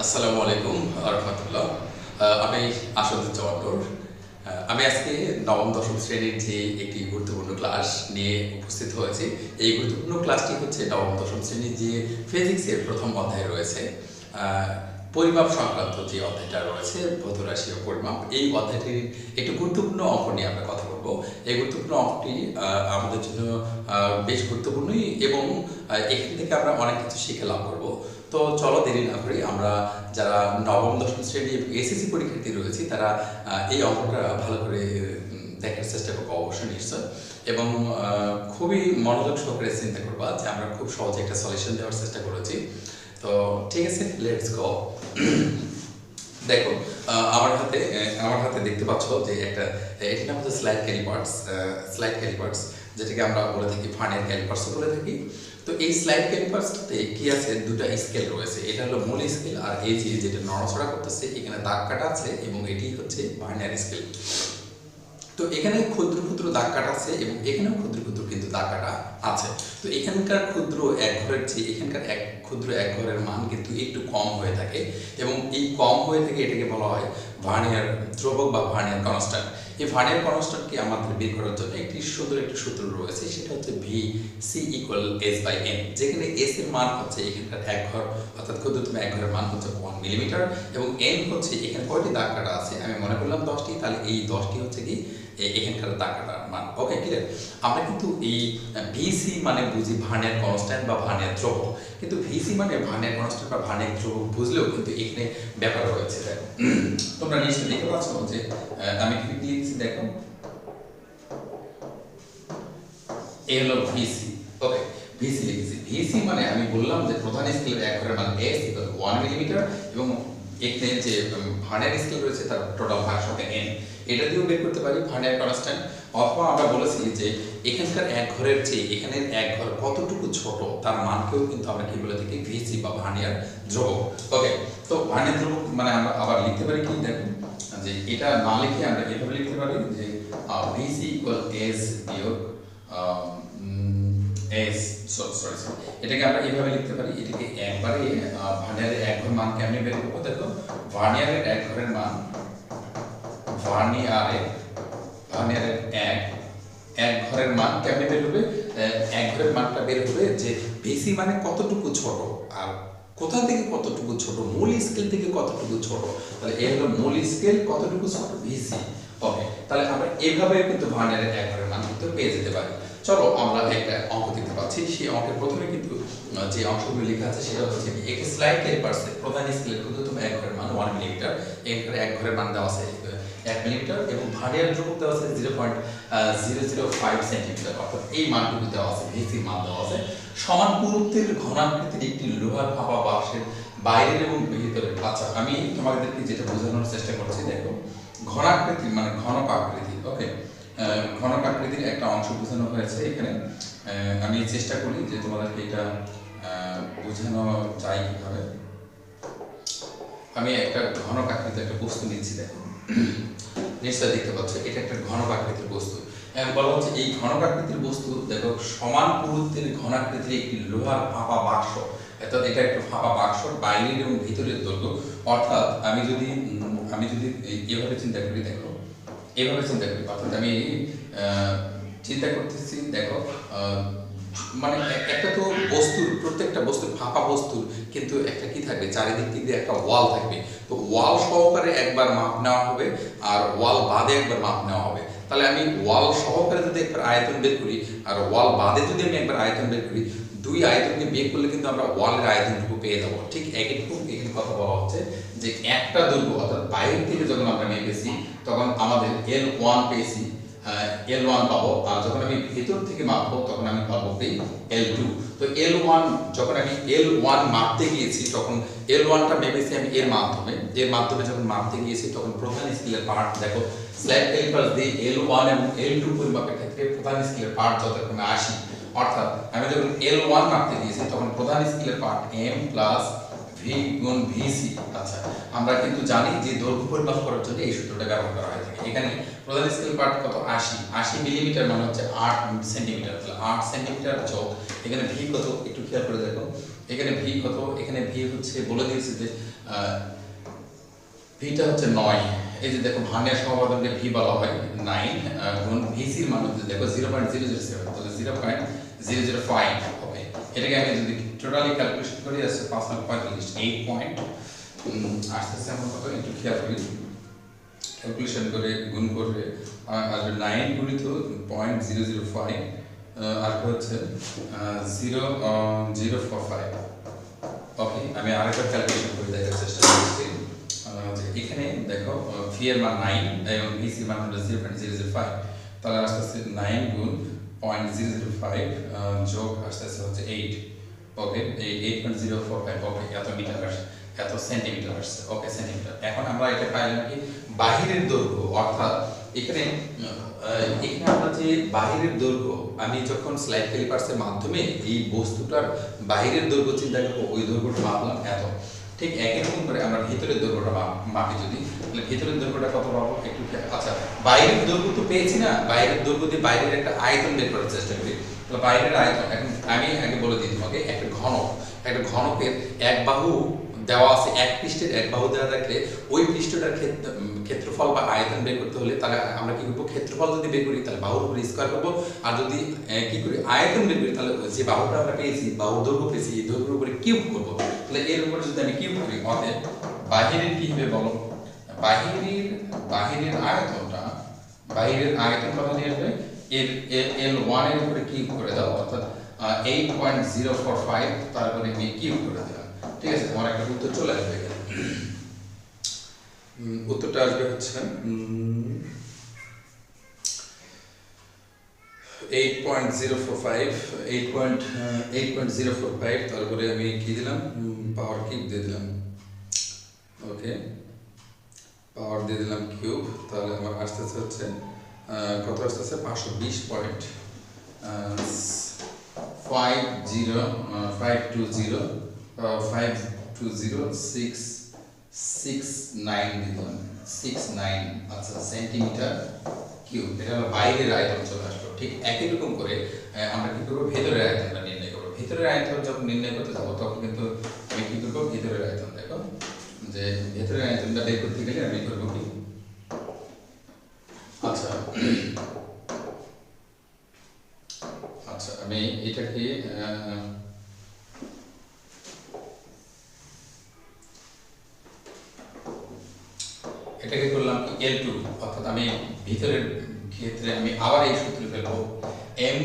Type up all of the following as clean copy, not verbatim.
আসসালামু আলাইকুম রহমতুল্লাহ। আমি আসাদুজ্জামান। আমি আজকে নবম দশম শ্রেণীর যে একটি গুরুত্বপূর্ণ ক্লাস নিয়ে উপস্থিত হয়েছি। এই গুরুত্বপূর্ণ ক্লাসটি হচ্ছে নবম দশম শ্রেণীর যে ফিজিক্সের প্রথম অধ্যায় রয়েছে, পরিমাপ সংক্রান্ত যে অধ্যায়টা রয়েছে, ভৌত রাশি ও পরিমাপ। এই অধ্যায়টির একটি গুরুত্বপূর্ণ অঙ্ক নিয়ে আমরা কথা বলবো। এই গুরুত্বপূর্ণ অঙ্কটি আমাদের জন্য বেশ গুরুত্বপূর্ণই এবং এখান থেকে আমরা অনেক কিছু শিখে লাভ করবো। তো চলো দেরি না করি, আমরা যারা নবম দশম শ্রেণী এসএসসি পরীক্ষার্থী রয়েছি তারা এই অঙ্কটা ভালো করে দেখার চেষ্টা করবো অবশ্যই, নিশ্চয়। এবং খুবই মনোযোগ সহকারে চিন্তা করবা যে আমরা খুব সহজে একটা সলিউশন দেওয়ার চেষ্টা করেছি। তো ঠিক আছে, লেটস গো। দেখো, আমার হাতে দেখতে পাচ্ছ যে এটির নাম হচ্ছে স্লাইড ক্যালিপার্স, যেটাকে আমরা বলে থাকি ভার্নিয়ার ক্যালিপার্সও বলে থাকি। তো এই স্লাইড ক্যালিপার্সটাতে কি আছে, দুটো স্কেল রয়েছে। এটা হলো মূল স্কেল, আর এই যেটা নড়াচড়া করতেছে এখানে দাগ কাটা আছে এবং এটি হচ্ছে ভার্নিয়ার স্কেল। তো এখানে ক্ষুদ্র ক্ষুদ্র দাগ কাটা আছে এবং এখানেও ক্ষুদ্র ক্ষুদ্র কিন্তু দাগ কাটা আছে। তো এখানকার ক্ষুদ্র এক ঘরের চেয়ে এখানকার ক্ষুদ্র এক ঘরের মান কিন্তু একটু কম হয়ে থাকে, এবং এই কম হয়ে থাকে এটাকে বলা হয় ভার্নিয়ার ধ্রুবক বা ভার্নিয়ার কনস্ট্যান্ট। এই ভার্নিয়ার কনস্ট্যান্টকে আমাদের বের করার জন্য একটি সুন্দর একটি সূত্র রয়েছে, সেটা হচ্ছে VC = S/N, যেখানে S এর মান হচ্ছে এখানকার এক ঘর, অর্থাৎ ক্ষুদ্রতম এক ঘরের মান হচ্ছে 1 মিলিমিটার, এবং N হচ্ছে এখানে কয়টি দাগ কাটা আছে আমি মনে করলাম 10টি, তাহলে এই 10টি হচ্ছে কি এখানকার দাগ কাটার মান। ওকে, ক্লিয়ার? আমরা কিন্তু এই VC মানে বুঝি ভার্নিয়ার কনস্ট্যান্ট বা ভার্নিয়ার ধ্রুবক, কিন্তু VC মানে ভার্নিয়ার কনস্ট্যান্ট বা ভার্নিয়ার ধ্রুবক বুঝলেও কিন্তু এখানে ব্যাপার রয়েছে। দেখো, তোমরা নিশ্চয়ই দেখতে পাচ্ছ যে আমি কি লিখছি, দেখো এ হলো VC। ওকে, VC লিখেছি। VC মানে আমি বললাম যে প্রধান স্কেলের এক ঘরের মান S = 1 মিলিমিটার, এবং এখানে যে ভার্নিয়ার স্কেল রয়েছে তার টোটাল ভাগ সঙ্গে N, এটা দিয়েও বের করতে পারি ভার্নিয়ার কনস্ট্যান্ট। অথবা আমরা বলেছি যে এখানকার এক ঘরের চেয়ে এখানের এক ঘর কতটুকু ছোট তার মানকেও কিন্তু আমরা কি বলে থাকি, VC বা ভার্নিয়ার ধ্রুবক। ওকে, তো ভার্নিয়ার ধ্রুবক মানে আমরা আবার লিখতে পারি কি, দেখো যে এটা না লিখে আমরা এভাবে লিখতে পারি যে VC = S - এটাকে আমরা এইভাবে লিখতে পারি। এটাকে একবারে ভার্নিয়ারের এক ঘর মান কেমনে বের করব, দেখো ভার্নিয়ারের এক ঘরের মান, ভার্নিয়ারের এক ঘরের মান কেমনে বের হবে, এক ঘরের মানটা বের হবে যে ভিসি মানে কতটুকু ছোট, আর কোথা থেকে কতটুকু ছোট, মূল স্কেল থেকে কতটুকু ছোট, তাহলে এই হলো মূল স্কেল, কতটুকু ছোট ভিসি। ওকে, তাহলে আমরা এইভাবে কিন্তু ভার্নিয়ারের এক ঘরের মান কিন্তু পেয়ে যেতে পারি। চলো আমরা একটা অঙ্ক দেখতে পাচ্ছি। সেই অঙ্কের প্রথমে কিন্তু যে অংশগুলো লেখা আছে সেটা হচ্ছে একটি স্লাইড ক্যালিপার্সে প্রধান স্কেলের ক্ষুদ্রতম এক ঘরের মান 1 মিলিমিটার, এখানে এক ঘরের মান দেওয়া আছে 1 মিলিমিটার, এবং ভার্নিয়ার ধ্রুবক দেওয়া আছে 0.005 সেন্টিমিটার, অর্থাৎ এই মানটুকু দেওয়া আছে, ভিসি মান দেওয়া আছে। সমান পুরুত্বের ঘনাকৃতির একটি লোহার ফাঁপা বাক্সের বাইরের এবং ভিতরের। আচ্ছা, আমি তোমাদেরকে যেটা বোঝানোর চেষ্টা করছি, দেখো ঘনাকৃতির মানে ঘনক আকৃতি। ওকে, ঘনক আকৃতির একটা অংশ বোঝানো হয়েছে এখানে। আমি চেষ্টা করি যে তোমাদেরকে এটা বোঝানো যায় কিভাবে। আমি একটা ঘনক আকৃতির একটা বস্তু নিচ্ছি, দেখো নিশ্চয় দেখতে পাচ্ছ এটা একটা ঘনক আকৃতির বস্তু। বলা হচ্ছে এই ঘনক আকৃতির বস্তু, দেখো সমান পুরুত্বের ঘনাকৃতির একটি লোহার ফাঁপা বাক্স, অর্থাৎ এটা একটা ফাঁপা বাক্স, বাইরের এবং ভিতরের দৈর্ঘ্য। অর্থাৎ আমি যদি এভাবে চিন্তা করি, দেখো এভাবে চিন্তা করি, অর্থাৎ আমি চিন্তা করতেছি, দেখো মানে একটা তো বস্তুর, প্রত্যেকটা বস্তুর ফাঁপা বস্তুর কিন্তু একটা কি থাকবে, চারিদিক দিয়ে একটা ওয়াল থাকবে। তো ওয়াল সহকারে একবার মাপ নেওয়া হবে আর ওয়াল বাদে একবার মাপ নেওয়া হবে। তাহলে আমি ওয়াল সহকারে যদি একবার আয়তন বের করি আর ওয়াল বাদে যদি আমি একবার আয়তন বের করি, দুই আয়তনকে বের করলে কিন্তু আমরা ওয়ালের আয়তনটুকু পেয়ে যাবো। ঠিক একটু এখানে কথা বলা হচ্ছে যে একটা দৈর্ঘ্য, অর্থাৎ বাইরে থেকে যখন আমরা মেপেছি তখন আমাদের L1 পেয়েছি, L1 পাবো, আর যখন আমি ভিতর থেকে মাপবো তখন আমি পাবো L2। তো L1 যখন আমি L1 মাপতে গিয়েছি তখন L1টা মেপেছি আমি এর মাধ্যমে যখন মাপতে গিয়েছি তখন প্রধান স্কেলের পার্ট, দেখো স্লাইড ক্যালিপার্স দিয়ে L1 এবং L2 পরিমাপের ক্ষেত্রে প্রধান স্কেলের পার্ট যথাক্রমে 80, অর্থাৎ আমি যখন L1 মাপতে গিয়েছি তখন প্রধান স্কেলের পার্ট M + V × VC। আচ্ছা, আমরা কিন্তু জানি যে দৈর্ঘ্য পরিমাপ করার জন্য এই সূত্রটা ব্যবহার করা হয় থাকে। এখানে প্রধান স্কেল পার্ট কত, 80 মিলিমিটার মানে হচ্ছে 8 সেন্টিমিটার, তাহলে 8 সেন্টিমিটার যোগ এখানে V কত একটু খেয়াল করে দেখো, এখানে ভি কত, এখানে ভি হচ্ছে বলে দিয়েছে যে ভিটা হচ্ছে 9। এই যে দেখো ভাঙের সমাধানকে ভি বলা হয় 9 গুণ ভিসির মান হচ্ছে দেখো 0.007, তাহলে 0.005 হবে। এটাকে আমি যদি টোটালি ক্যালকুলেশন করি আসছে 5 9 45 8 পয়েন্ট আসতেছে আমার কত একটু খেয়াল করি, ক্যালকুলেশন করে গুণ করলে আসবে 9 গুণিত 0.005 আর হচ্ছে 0.045। ওকে, আমি আরেকবার ক্যালকুলেশন করে দেখার চেষ্টা করছি। এখানে দেখো ভি এর মান 9 এবং ভিসি এর মান হলো 0.005, তাহলে আসতেছে 9 গুণ 0.005 যোগ আসতেছে হচ্ছে 8। ওকে, এই 8.045। ওকে, এত মিটার আসছে, এত সেন্টিমিটার আসছে। ওকে, সেন্টিমিটার। এখন আমরা এটা পাইলাম কি বাহিরের দৈর্ঘ্য, অর্থাৎ এখানে আমরা যে বাহিরের দৈর্ঘ্য, আমি যখন স্লাইড ক্যালিপার্সের মাধ্যমে এই বস্তুটার বাহিরের দৈর্ঘ্য চিন্তা করবো, ওই দৈর্ঘ্যটা মাপলাম এত। ঠিক একই রকম করে আমরা ভেতরের দৈর্ঘ্যটা মাপি যদি, তাহলে ভেতরের দৈর্ঘ্যটা কত পাবো একটু। আচ্ছা, বাইরের দৈর্ঘ্য তো পেয়েছি না, বাইরের দৈর্ঘ্য দিয়ে বাইরের একটা আয়তন বের করার চেষ্টা করি। তাহলে বাইরের আয়তন এখন আমি আগে বলে দিই তোমাকে, একটা ঘনকের এক বাহু দেওয়া আছে, এক পৃষ্ঠের এক বাহু দেওয়া থাকলে ওই পৃষ্ঠটার ক্ষেত্রফল বা আয়তন বের করতে হলে তাহলে আমরা কি করবো, ক্ষেত্রফল যদি বের করি তাহলে বাহুর উপরে স্কয়ার করবো, আর যদি কি করি আয়তন বের করি তাহলে যে বাহুটা আমরা পেয়েছি, বাহুর দৈর্ঘ্য পেয়েছি, এই দৈর্ঘ্যের উপরে কিউব করবো। তাহলে এর উপরে যদি আমি কিউব করি, অতএব বাহিরের কি হবে বলো, বাহিরের আয়তন কত নিয়ে আসবে, L1 এর উপরে কিউব করে দাও, অর্থাৎ 8.045 তারপরে আমি কিউব করে দিলাম। ঠিক আছে, আমার একটা উত্তর চলে আসবে এখানে। উত্তরটা আসবে হচ্ছে 8.045, তারপরে আমি কি দিলাম, পাওয়ার কিউব দিয়ে দিলাম। ওকে, পাওয়ার দিয়ে দিলাম কিউব, তাহলে আমার আসতেছে হচ্ছে কত আসতেছে 520.520.520.669 দিলাম, 69 আচ্ছা সেন্টিমিটার কিউব। এটা হলো বাইরের আয়তন চলে আসলো। ঠিক একই রকম করে আমরা কি করবো, ভেতরের আয়তনটা নির্ণয় করবো। ভেতরের আয়তন যখন নির্ণয় করতে যাবো তখন কিন্তু আমি কি করবো, ভেতরের আয়তন দেখো, যে ভেতরের আয়তনটা বের করতে গেলে আমি করবো কি, আচ্ছা আমি এটাকে করলাম কি L2, অর্থাৎ আমি ভিতরের ক্ষেত্রে আমি আবার এই সূত্র ফেলবো এম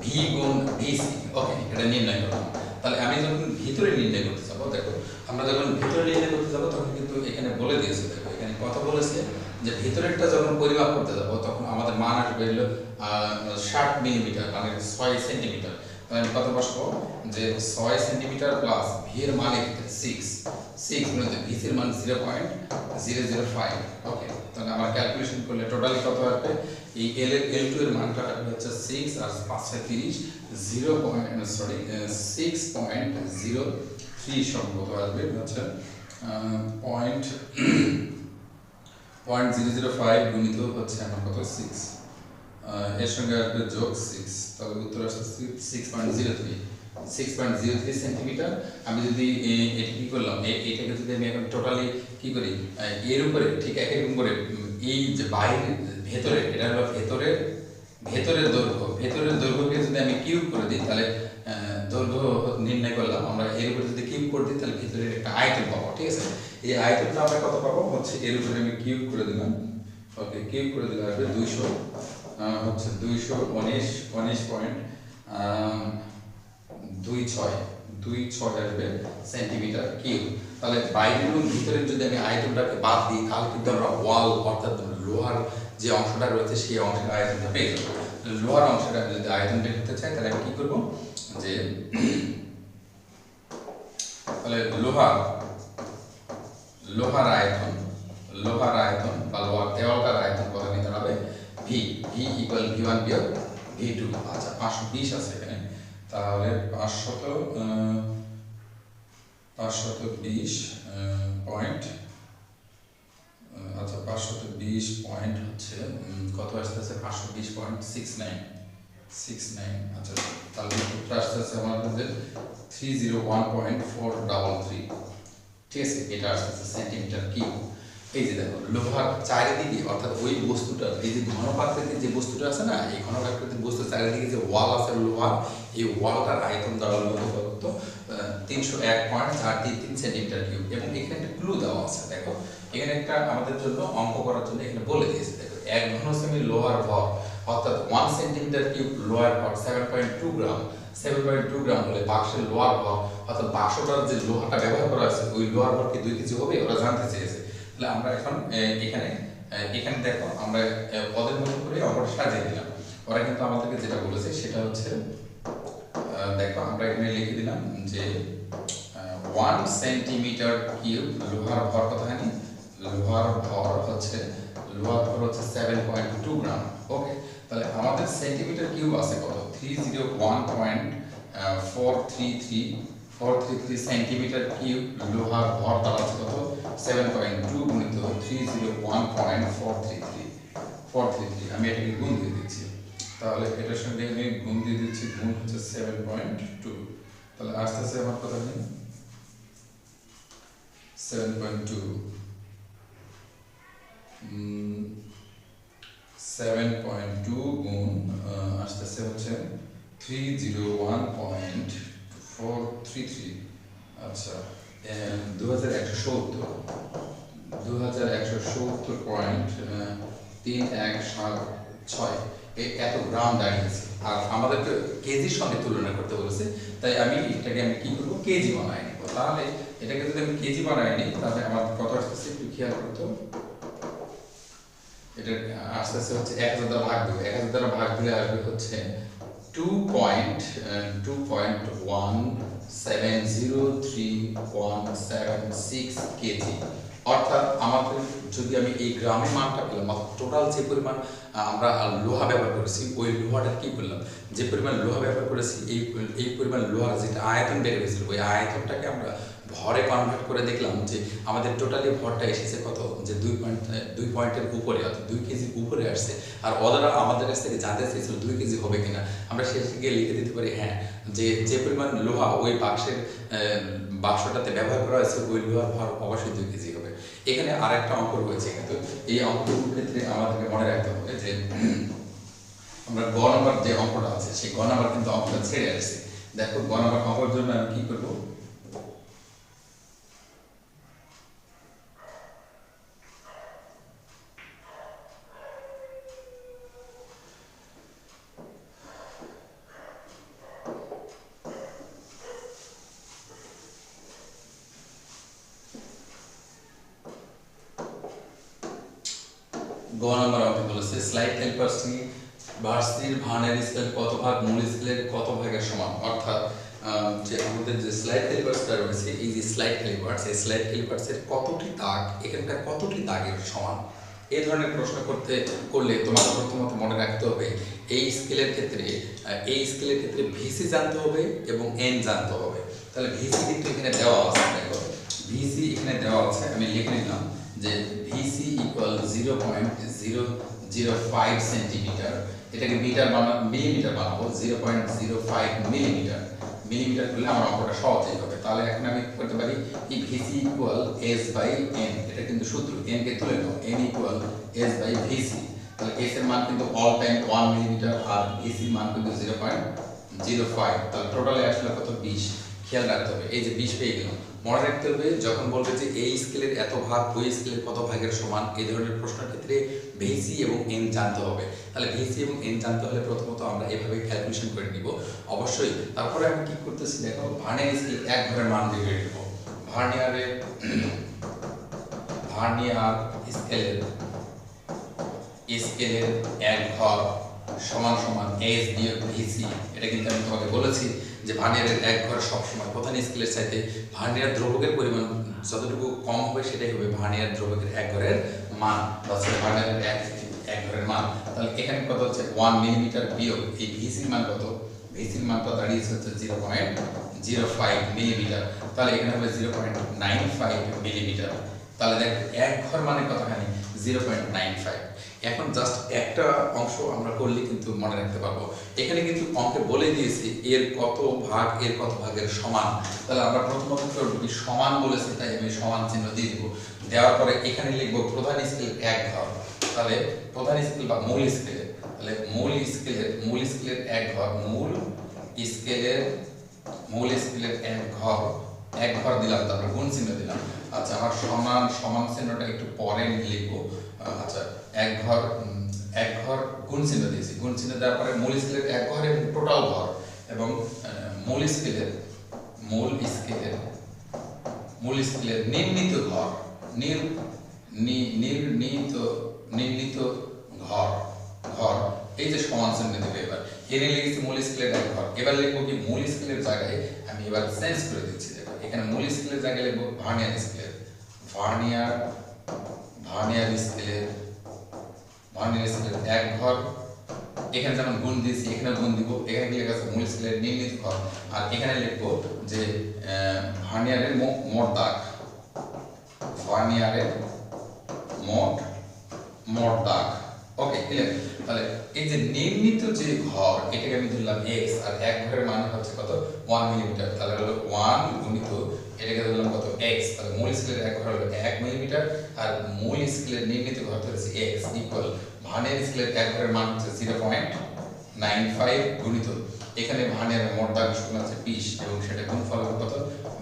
ভি গুণ ভিসি। ওকে, এটা নির্ণয় করলাম। তাহলে আমি যখন ভিতরে নির্ণয় করতে যাবো, দেখো আমরা যখন ভিতরে নির্ণয় করতে যাবো তখন কিন্তু এখানে বলে দিয়েছে, দেখো এখানে কথা বলেছে যে ভিতরেরটা যখন পরিমাপ করতে যাবো তখন আমাদের মান আসবে হলো 60 মিলিমিটার, মানে 6 সেন্টিমিটার। তাহলে আমি কত বসাবো, যে 6 সেন্টিমিটার প্লাস ভি এর মান এখানে 6 গুণিত ভিসি এর মান 0.005। ওকে, তাহলে আমার ক্যালকুলেশন করলে টোটালি কত আসবে, এই L2 এর মানটা হচ্ছে 6 আর 5 30 6.03 সম্ভবত আসবে হচ্ছে 0.005 গুণিত হচ্ছে আমার কত 6, এর সঙ্গে আসবে যোগ 6, তাহলে উত্তর আসছে 6.03 সেন্টিমিটার। আমি যদি এটা কি করলাম, এটাকে যদি আমি এখন টোটালি কি করি, এর উপরে ঠিক একই রকম করে এই যে বাইরে ভেতরে, এটা হলো ভেতরের দৈর্ঘ্যকে যদি আমি কিউব করে দিই তাহলে দৈর্ঘ্য নির্ণয় করলাম আমরা, এর উপরে যদি কিউব করে দিই তাহলে ভেতরের একটা আয়তন পাবো। ঠিক আছে, এই আয়তনটা আমরা কত পাবো, হচ্ছে এর উপরে আমি কিউব করে দিলাম। ওকে, কিউব করে দিলে আসবে 200 হচ্ছে 219.26 আসবে সেন্টিমিটার কিউব। তাহলে বাইরের এবং ভিতরের যদি আমি আয়তনটাকে বাদ দিই তাহলে কিন্তু আমরা ওয়াল, অর্থাৎ লোহার যে অংশটা রয়েছে সেই অংশের আয়তনটা পেয়ে যাবো। লোহার অংশটা আমি যদি আয়তনটা করতে চাই তাহলে আমি কি করবো, যে তাহলে লোহার আয়তন বা লোহার দেওয়ালটার আয়তন কত নিতে হবে, ভি ইকুয়াল V1 বিয়োগ V2। আচ্ছা 520 আছে এখানে, তাহলে 520 পয়েন্ট, আচ্ছা 520 পয়েন্ট হচ্ছে কত আসতেছে 520.69। 69। আচ্ছা, তাহলে উত্তরটা আসতেছে আমাদের 301.433। ঠিক আছে, এটা আসতেছে সেন্টিমিটার কিউব। এই যে দেখো লোহার চারিদিকে, অর্থাৎ ওই বস্তুটার এই যে ঘনকাকৃতির যে বস্তুটা আছে না, এই ঘনকাকৃতির বস্তুর চারিদিকে যে ওয়াল আছে লোহার, এই ওয়ালটার আয়তন দাঁড়ালো কত? 301.433 সেন্টিমিটার কিউব। এবং এখানে একটা ক্লু দেওয়া আছে, দেখো এখানে একটা আমাদের জন্য অঙ্ক করার জন্য এখানে বলে দিয়েছে। দেখো 1 ঘন সেমি লোহার ভর, অর্থাৎ 1 সেন্টিমিটার কিউব লোহার ভর 7.2 গ্রাম। 7.2 গ্রাম হলে বাক্সের লোহার ভর, অর্থাৎ বাক্সটার যে লোহাটা ব্যবহার করা আছে ওই লোহার ভর কি 2 কেজি হবে, ওরা জানতে চেয়েছে। তাহলে আমরা এখন এখানে দেখো আমরা পদের মতো করে অঙ্কটা সাজিয়ে দিলাম। ওরা কিন্তু আমাদেরকে যেটা বলেছে সেটা হচ্ছে, দেখো আমরা এখানে লিখে দিলাম যে 1 সেন্টিমিটার কিউব লোহার ভর কতখানি? লোহার ভর হচ্ছে 7.2 গ্রাম। ওকে, তাহলে আমাদের সেন্টিমিটার কিউব আছে কত? 301.433 সেন্টিমিটার কিউব লোহার ভর তার আছে কত? 7.2 গুণিত 301.433। আমি এটাকে গুণ দিয়ে দিচ্ছি, তাহলে এটার সঙ্গে আমি গুণ দিয়ে দিচ্ছি, গুণ হচ্ছে 7.2। তাহলে আসতেছে আমার কথা নেই 7.2 গুণ আসতেছে হচ্ছে 301.433। আচ্ছা, 2170.3176 এই এত গ্রাম দাঁড়িয়েছে। আর আমাদেরকে কেজির সঙ্গে তুলনা করতে বলেছে, তাই আমি কি করবো? কেজি বানাই নিব। তাহলে এটাকে যদি আমি কেজি বানাই নিই তাহলে আমার কত আসতেছে একটু খেয়াল করতো। এটা আসতেছে হচ্ছে 1000 দ্বারা ভাগ দিলে, 1000 দ্বারা ভাগ দিলে আসবে হচ্ছে 2.17031776 কেজি। অর্থাৎ আমাদের যদি আমি এই গ্রামের মানটা পেলাম, টোটাল যে পরিমাণ আমরা লোহা ব্যবহার করেছি ওই লোহাটা কি করলাম, যে পরিমাণ লোহা ব্যবহার করেছি এই পরিমাণ লোহার যেটা আয়তন বের হয়েছিল ওই আয়তনটাকে আমরা ভরে কনভার্ট করে দেখলাম যে আমাদের টোটালি ভরটা এসেছে কত? যে 2 পয়েন্টের উপরে, অর্থাৎ 2 কেজির উপরে আসছে। আর ওরা আমাদের কাছ থেকে জানতে চেয়েছিল 2 কেজি হবে কিনা। আমরা শেষে গিয়ে লিখে দিতে পারি হ্যাঁ, যে পরিমাণ লোহা ওই বাক্সটাতে ব্যবহার করা হয়েছে ওই লোহার ভর অবশ্যই 2 কেজি হবে। এখানে আর একটা অঙ্ক রয়েছে, কিন্তু এই অঙ্কগুলোর ক্ষেত্রে আমাদেরকে মনে রাখতে হবে যে আমরা গ নম্বর যে অঙ্কটা আছে সেই গ নম্বর কিন্তু অঙ্কটা ছেড়ে আসছে। দেখো গ নম্বর অঙ্কের জন্য আমি কি করবো? গ নম্বর অঙ্কে বলেছে স্লাইড ক্যালিপার্সটি ভার্সিটির ভার্নের স্কেল কত ভাগ মূল স্কেলের কত ভাগের সমান। অর্থাৎ যে আমাদের যে স্লাইড ক্যালিপার্সটা রয়েছে, এই যে স্লাইড ক্যালিপার্স, এই স্লাইড ক্যালিপার্সের কতটি দাগ এখানকার কতটি দাগের সমান। এই ধরনের প্রশ্ন করলে তোমাকে প্রথমত মনে রাখতে হবে এই স্কেলের ক্ষেত্রে ভিসি জানতে হবে এবং এন জানতে হবে। তাহলে ভিসি কিন্তু এখানে দেওয়া আছে, দেখো ভিসি এখানে দেওয়া আছে, আমি লিখে নিলাম যে ভিসি ইকুয়াল 0.005 সেন্টিমিটার। এটাকে মিলিমিটার বানাবো 0.05 মিলিমিটার। মিলিমিটার করলে আমার অঙ্কটা সহজেই হবে। তাহলে এখন আমি করতে পারি কি VC equal S by N, এটা কিন্তু সূত্র, এন কে তুলে নাও, N equal S by VC. তাহলে এস এর মান কিন্তু অল টাইম 1 মিলিমিটার আর ভিসির মান কিন্তু 0.05। তাহলে টোটালে আসলে কত? 20। খেয়াল রাখতে হবে, এই যে 20 পেয়ে গেলাম। মনে রাখতে হবে যখন বলবে যে এই স্কেলের এত ভাগ ওই স্কেলের কত ভাগের সমান, এই ধরনের প্রশ্নের ক্ষেত্রে ভিসি এবং এন জানতে হবে। তাহলে ভিসি এবং এন জানতে হলে প্রথমত আমরা এভাবে ক্যালকুলেশন করে নিব অবশ্যই। তারপরে আমি কি করতেছি, দেখো ভার্নিয়ার স্কেল এক ঘরের মান দিয়ে বের করব। ভার্নিয়ার স্কেলের এক ঘর সমান সমান এস বিয়োগ ভিসি। এটা কিন্তু আমি তোমাকে বলেছি যে ভার্নিয়ারের এক ঘর সবসময় প্রধান স্কেলের চাইতে ভার্নিয়ার দ্রবকের পরিমাণ যতটুকু কম হবে সেটাই হবে ভার্নিয়ার দ্রবকের এক ঘরের মান, বা ভার্নিয়ারের এক ঘরের মান। তাহলে এখানে কত হচ্ছে 1 মিলিমিটার বিয়োগ এই ভিসির মান কত? ভিসির মানটা দাঁড়িয়েছে হচ্ছে 0.05 মিলিমিটার। তাহলে এখানে হবে 0.95 মিলিমিটার। তাহলে দেখ এক ঘর মানে কতখানি 0.95। এখন জাস্ট একটা অংশ আমরা করলে কিন্তু মনে রাখতে পারবো। এখানে কিন্তু অঙ্কে বলে দিয়েছি এর কত ভাগ এর কত ভাগের সমান। তাহলে আমরা প্রথমত করব কি সমান বলেছে, তাই আমি সমান চিহ্ন দিয়ে দিব। দেওয়ার পরে এখানে লিখবো প্রধান স্কেলের এক ঘর। তাহলে প্রধান স্কেল বা মূল স্কেলের, তাহলে মূল স্কেলের এক ঘর, মূল স্কেলের এক ঘর দিলাম, তারপরে গুণ চিহ্ন দিলাম। আচ্ছা, আমার সমান চিহ্নটা একটু পরে লিখবো। আচ্ছা, এক ঘর গুণ চিহ্ন দিয়েছি, গুণ চিহ্ন দেওয়ার পরে মূল স্কেলের এক ঘর এবং টোটাল ঘর, এবং মূল স্কেলের নির্ণীত ঘর, নির্ণীত ঘর এই যে সমান চিহ্ন দেবে। এবার এনে লিখেছি মূল স্কেলের এক ঘর। এবার লিখবো কি মূল স্কেলের জায়গায় আমি এবার চেঞ্জ করে দিচ্ছি। দেখো এখানে মূল স্কেলের জায়গায় লিখবো ভার্নিয়ার স্কেলের এক ঘর। এখানে যেমন গুণ দিয়েছি এখানে গুণ দিব। এখানে কি লেখা আছে মূল স্কেলের নির্ণীত ঘর, আর এখানে লিখবো যে ভার্নিয়ারের মোট দাগ, ভার্নিয়ারের মোট দাগ। ওকে, ক্লিয়ার। তাহলে এই যে নির্ণীত যে ঘর এটাকে আমি ধরলাম x, আর এক ঘরের মান হচ্ছে কত 1 মিলিমিটার। তাহলে হলো 1 গুণিত এটাকে ধরলাম কত x। তাহলে মূল স্কেলের এক ঘর হলো 1 মিলিমিটার, আর মূল স্কেলের নির্ণীত ঘর ধরেছি x ইকুয়াল ভার্নিয়ার স্কেলের এক ঘরের মান হচ্ছে 0.95 গুণিত এখানে ভার্নিয়ারের মোট দাগ সমান আছে 20 এবং সেটা গুণফল হবে কত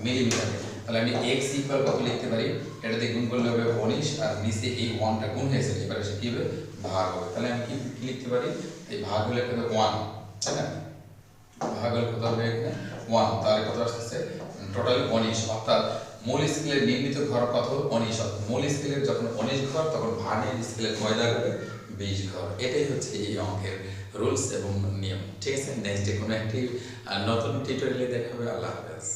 মিলিমিটার। তাহলে আমি x ইকুয়াল কত লিখতে পারি, এটা দিয়ে গুণ করলে হবে 19, আর নিচে এই 1টা গুণ হয়েছে, এবারে সে কি হবে ভাগ হবে। তাহলে আমি কি লিখতে পারি, এই ভাগ হলে কত 1, তাই না? ভাগ হলে কত হবে এখানে 1, তাহলে কত আসছে টোটালি 19। অর্থাৎ মূল স্কেলের নির্ণীত ঘর কত 19। অর্থাৎ মূল স্কেলের যখন 19 ঘর তখন ভার্নিয়ার স্কেলের কয় দাগ হবে 20 ঘর। এটাই হচ্ছে এই অঙ্কের রুলস এবং নিয়ম। ঠিক আছে, নেক্সট কোনো একটি নতুন টিউটোরিয়ালে দেখা হবে। আল্লাহ হাফেজ।